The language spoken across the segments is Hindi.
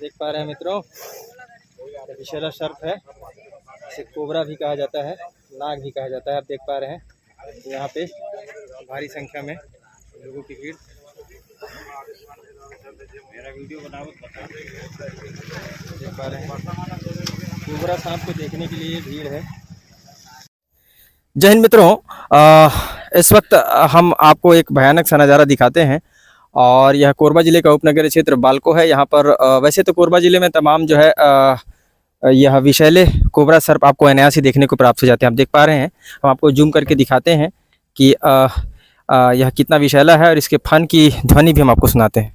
देख पा रहे हैं मित्रों, ये विषैला सर्प है। इसे कोबरा भी कहा जाता है, नाग भी कहा जाता है। आप देख पा रहे हैं यहाँ पे भारी संख्या में लोगों की भीड़। मेरा वीडियो बनाओ, देख पा रहे हैं कोबरा सांप को देखने के लिए भीड़ है। जय हिंद मित्रों, इस वक्त हम आपको एक भयानक सा नज़ारा दिखाते हैं और यह कोरबा ज़िले का उपनगरीय क्षेत्र बालको है। यहाँ पर वैसे तो कोरबा ज़िले में तमाम जो है यह विषैले कोबरा सर्प आपको अनायास ही देखने को प्राप्त हो जाते हैं। आप देख पा रहे हैं, हम आपको जूम करके दिखाते हैं कि यह कितना विषैला है और इसके फन की ध्वनि भी हम आपको सुनाते हैं।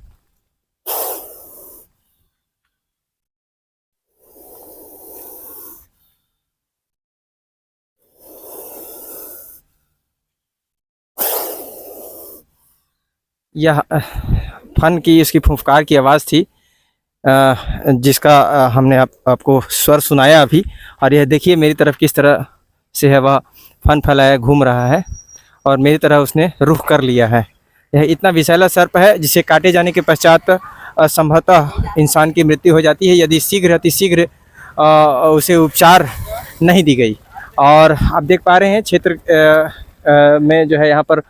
यह फन की, इसकी फुफकार की आवाज़ थी जिसका हमने आपको स्वर सुनाया अभी। और यह देखिए मेरी तरफ किस तरह से है, वह फन फैलाया घूम रहा है और मेरी तरह उसने रुख कर लिया है। यह इतना विषैला सर्प है जिसे काटे जाने के पश्चात संभवतः इंसान की मृत्यु हो जाती है यदि शीघ्र अतिशीघ्र उसे उपचार नहीं दी गई। और आप देख पा रहे हैं क्षेत्र में जो है यहाँ पर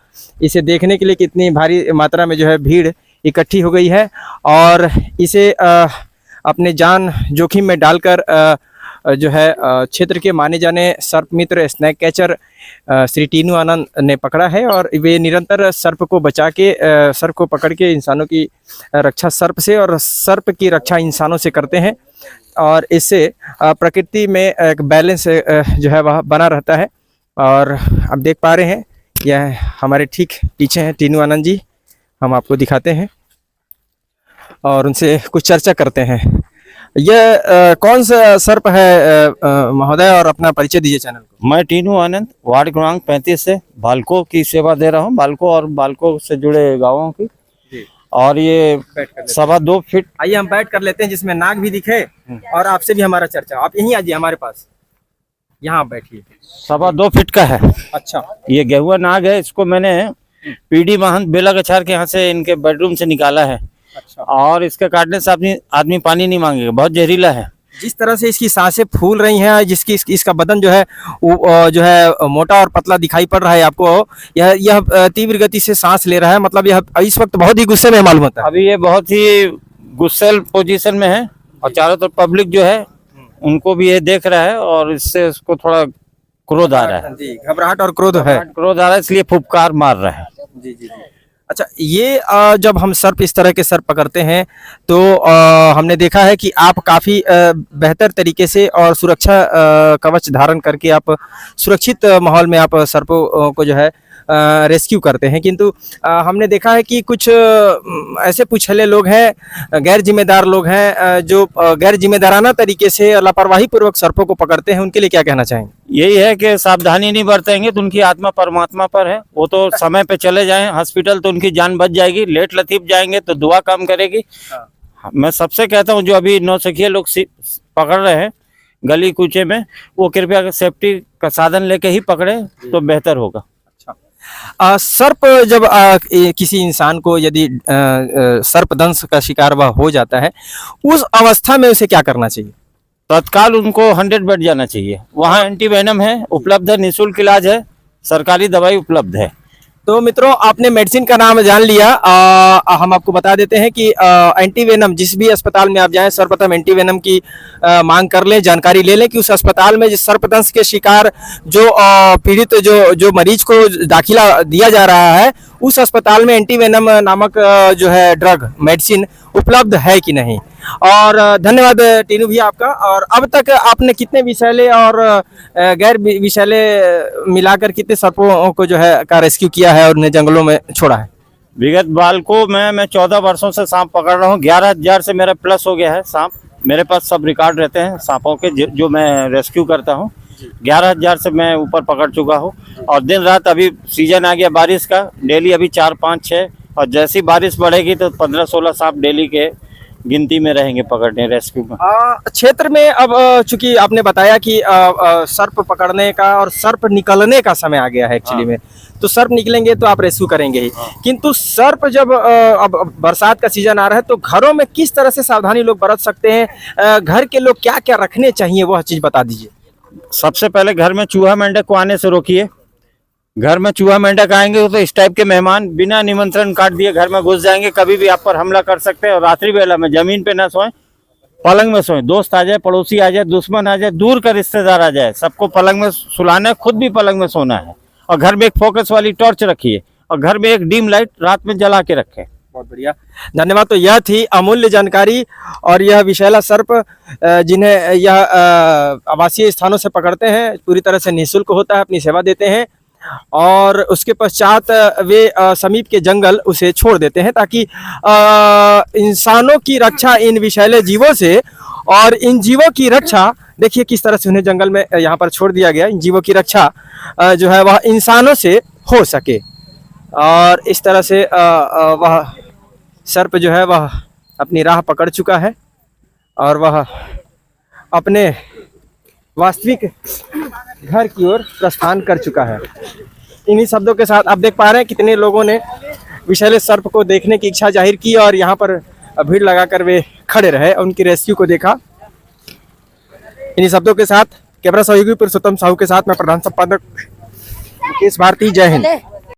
इसे देखने के लिए कितनी भारी मात्रा में जो है भीड़ इकट्ठी हो गई है और इसे अपने जान जोखिम में डालकर जो है क्षेत्र के माने जाने सर्प मित्र स्नैक कैचर श्री टीनू आनंद ने पकड़ा है। और वे निरंतर सर्प को बचा के सर्प को पकड़ के इंसानों की रक्षा सर्प से और सर्प की रक्षा इंसानों से करते हैं और इससे प्रकृति में एक बैलेंस जो है वह बना रहता है। और आप देख पा रहे हैं यह हमारे ठीक पीछे हैं टीनू आनंद जी, हम आपको दिखाते हैं और उनसे कुछ चर्चा करते हैं। यह कौन सा सर्प है महोदय, और अपना परिचय दीजिए चैनल को। मैं टीनू आनंद वार्ड क्रमांक 35 से बालको की सेवा दे रहा हूँ, बालको और बालको से जुड़े गांवों की। और ये 2.25 फीट। आइए हम बैठ कर लेते हैं जिसमें नाग भी दिखे और आपसे भी हमारा चर्चा। आप यहीं आइए हमारे पास, यहाँ बैठिए। 2.25 फीट का है। अच्छा, ये गेहुआ नाग है, इसको मैंने पीडी महंत बेलागछार के यहाँ से इनके बेडरूम से निकाला है। अच्छा। और इसके काटने से आदमी पानी नहीं मांगेगा, बहुत जहरीला है। जिस तरह से इसकी सांसें फूल रही हैं, इसका बदन जो है मोटा और पतला दिखाई पड़ रहा है आपको, यह तीव्र गति से सांस ले रहा है, मतलब यह इस वक्त बहुत ही गुस्से में मालूम होता है। अभी ये बहुत ही गुस्सेल पोजीशन में है और चारों तरफ पब्लिक जो है उनको भी ये देख रहा है और इससे उसको थोड़ा क्रोध आ रहा है जी, घबराहट और क्रोध है, क्रोध आ रहा है, इसलिए फुफकार मार रहा है। जी जी जी। अच्छा, ये जब हम सर्प, इस तरह के सर्प पकड़ते हैं तो हमने देखा है कि आप काफ़ी बेहतर तरीके से और सुरक्षा कवच धारण करके आप सुरक्षित माहौल में आप सर्पों को जो है रेस्क्यू करते हैं, किंतु हमने देखा है कि कुछ ऐसे पुछले लोग हैं, गैर जिम्मेदार लोग हैं जो गैर जिम्मेदाराना तरीके से लापरवाही पूर्वक सर्पों को पकड़ते हैं। उनके लिए क्या कहना चाहेंगे? यही है कि सावधानी नहीं बरतेंगे तो उनकी आत्मा परमात्मा पर है, वो तो समय पे चले जाएं हॉस्पिटल तो उनकी जान बच जाएगी, लेट लतीफ जाएंगे तो दुआ काम करेगी। मैं सबसे कहता हूँ जो अभी नौसिखिए लोग पकड़ रहे हैं गली कूचे में, वो कृपया सेफ्टी का साधन लेके ही पकड़े तो बेहतर होगा। सर्प जब किसी इंसान को यदि सर्पदंश का शिकार वह हो जाता है, उस अवस्था में उसे क्या करना चाहिए? तत्काल उनको 100 बेड जाना चाहिए, वहाँ एंटीवेनम है उपलब्ध है, निःशुल्क इलाज है, सरकारी दवाई उपलब्ध है। तो मित्रों, आपने मेडिसिन का नाम जान लिया। हम आपको बता देते हैं कि एंटीवेनम जिस भी अस्पताल में आप जाएं, सर्वप्रथम एंटीवेनम की मांग कर लें, जानकारी ले लें कि उस अस्पताल में जिस सर्पदंश के शिकार जो पीड़ित जो मरीज को दाखिला दिया जा रहा है, उस अस्पताल में एंटीवेनम नामक जो है ड्रग मेडिसिन उपलब्ध है कि नहीं। और धन्यवाद टीनू भैया आपका। और अब तक आपने कितने विषैले और गैर विषैले मिलाकर कितने सर्पों को जो है का रेस्क्यू किया है और उन्हें जंगलों में छोड़ा है? विगत बालको में मैं 14 वर्षों से सांप पकड़ रहा हूँ, 11,000 से मेरा प्लस हो गया है सांप। मेरे पास सब रिकॉर्ड रहते हैं सांपों के जो मैं रेस्क्यू करता हूँ। 11,000 से मैं ऊपर पकड़ चुका हूँ और दिन रात, अभी सीजन आ गया बारिश का, डेली अभी 4, 5, 6 और जैसी बारिश बढ़ेगी तो 15-16 सांप डेली के गिनती में रहेंगे पकड़ने रेस्क्यू में। क्षेत्र में अब चूंकि आपने बताया कि सर्प पकड़ने का और सर्प निकलने का समय आ गया है एक्चुअली में, तो सर्प निकलेंगे तो आप रेस्क्यू करेंगे ही, किंतु सर्प जब अब बरसात का सीजन आ रहा है तो घरों में किस तरह से सावधानी लोग बरत सकते हैं, घर के लोग क्या क्या रखने चाहिए वह चीज बता दीजिए। सबसे पहले घर में चूहा मेंढक को आने से रोकिए। घर में चूहा मेंढक आएंगे तो इस टाइप के मेहमान बिना निमंत्रण काट दिए घर में घुस जाएंगे, कभी भी आप पर हमला कर सकते हैं। और रात्रि बेला में जमीन पे ना सोएं, पलंग में सोएं। दोस्त आ जाए, पड़ोसी आ जाए, दुश्मन आ जाए, दूर का रिश्तेदार आ जाए, सबको पलंग में सुलाना है, खुद भी पलंग में सोना है। और घर में एक फोकस वाली टॉर्च रखिए और घर में एक डीम लाइट रात में जला के रखें। बहुत बढ़िया, धन्यवाद। तो यह थी अमूल्य जानकारी। और यह विषैला सर्प जिन्हें यह आवासीय स्थानों से पकड़ते हैं, पूरी तरह से निःशुल्क होता है, अपनी सेवा देते हैं और उसके पश्चात वे समीप के जंगल उसे छोड़ देते हैं ताकि इंसानों की रक्षा इन विषैले जीवों से, और इन जीवों की रक्षा देखिए किस तरह से उन्हें जंगल में यहाँ पर छोड़ दिया गया। इन जीवों की रक्षा जो है वह इंसानों से हो सके, और इस तरह से वह सर्प जो है वह अपनी राह पकड़ चुका है और वह अपने वास्तविक घर की ओर प्रस्थान कर चुका है। इन्हीं शब्दों के साथ आप देख पा रहे हैं कितने लोगों ने विषैले सर्प को देखने की इच्छा जाहिर की और यहाँ पर भीड़ लगाकर वे खड़े रहे, उनकी रेस्क्यू को देखा। इन्हीं शब्दों के साथ कैमरा सहयोगी पुरुषोत्तम साहू के साथ मैं प्रधान संपादक मुकेश भारती, जय हिंद।